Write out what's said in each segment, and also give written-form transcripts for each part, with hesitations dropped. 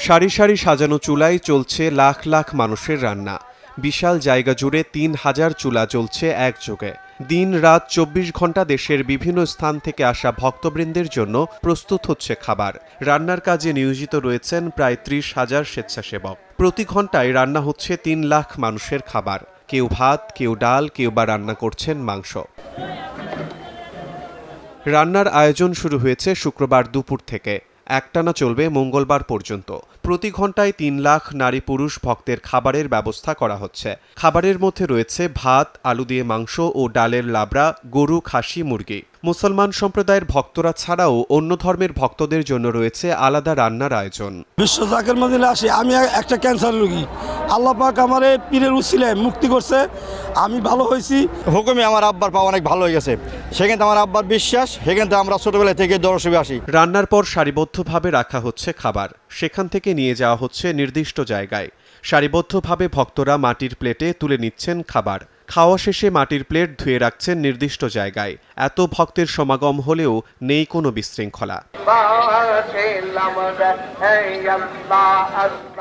সারি সারি সাজানো চুলায় চলছে লাখ লাখ মানুষের রান্না। বিশাল জায়গা জুড়ে ৩,০০০ চুলা জ্বলছে একযোগে। দিন রাত ২৪ ঘন্টা দেশের বিভিন্ন স্থান থেকে আসা ভক্তবৃন্দের জন্য প্রস্তুত হচ্ছে খাবার। রান্নার কাজে নিয়োজিত রয়েছেন প্রায় ৩০,০০০ স্বেচ্ছাসেবক। প্রতি ঘন্টায় রান্না হচ্ছে ৩ লাখ মানুষের খাবার। কেউ ভাত, কেউ ডাল, কেউ বা রান্না করছেন মাংস। রান্নার আয়োজন শুরু হয়েছে শুক্রবার দুপুর থেকে। একটানা চলবে মঙ্গলবার পর্যন্ত। প্রতি ঘন্টায় ৩ লাখ নারী পুরুষ ভক্তের খাবারের ব্যবস্থা করা হচ্ছে। খাবারের মধ্যে রয়েছে ভাত, আলু দিয়ে মাংস ও ডালের লাবড়া, গরু, খাসি, মুরগি। মুসলমান সম্প্রদায়ের ভক্তরা ছাড়াও অন্য ধর্মের ভক্তদের জন্য রয়েছে আলাদা রান্নার আয়োজন। বিশ্ব জাকের মদিনা আসি, আমি একটা ক্যান্সার রোগী। আল্লাহ পাক আমারে পীরের উসিলায় মুক্তি করছে, আমি ভালো হয়েছি। হুকুমে আমার আব্বার পা অনেক ভালো হয়ে গেছে, সেখান থেকে আমার আব্বার বিশ্বাস, সেখান থেকে আমরা ছোটবেলা থেকে দর্শকে আসি। রান্নার পর সারিবদ্ধভাবে রাখা হচ্ছে খাবার, সেখান থেকে নিয়ে যাওয়া হচ্ছে নির্দিষ্ট জায়গায়। সারিবদ্ধভাবে ভক্তরা মাটির প্লেটে তুলে নিচ্ছেন খাবার। খাওয়া শেষে মাটির প্লেট ধুয়ে রাখছেন নির্দিষ্ট জায়গায়। এত ভক্তের সমাগম হলেও নেই কোনো বিশৃঙ্খলা।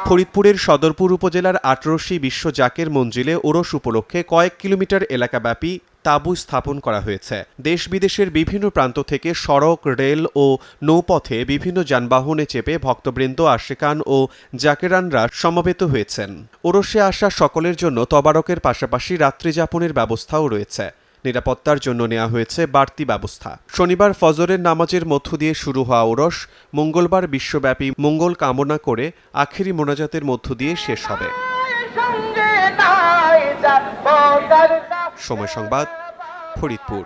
ফরিদপুরের সদরপুর উপজেলার আটরশি বিশ্ব জাকের মঞ্জিলে ওরস উপলক্ষে কয়েক কিলোমিটার এলাকাব্যাপী তাঁবু স্থাপন করা হয়েছে। দেশ বিদেশের বিভিন্ন প্রান্ত থেকে সড়ক, রেল ও নৌপথে বিভিন্ন যানবাহনে চেপে ভক্তবৃন্দ, আশিকান ও জাকেরানরা সমবেত হয়েছেন। ওরসে আসা সকলের জন্য তবারকের পাশাপাশি রাত্রিযাপনের ব্যবস্থাও রয়েছে। নিরাপত্তার জন্য নেওয়া হয়েছে বাড়তি ব্যবস্থা। শনিবার ফজরের নামাজের মধ্য দিয়ে শুরু হওয়া ওরস মঙ্গলবার বিশ্বব্যাপী মঙ্গল কামনা করে আখেরি মোনাজাতের মধ্য দিয়ে শেষ হবে। সময় সংবাদ, ফরিদপুর।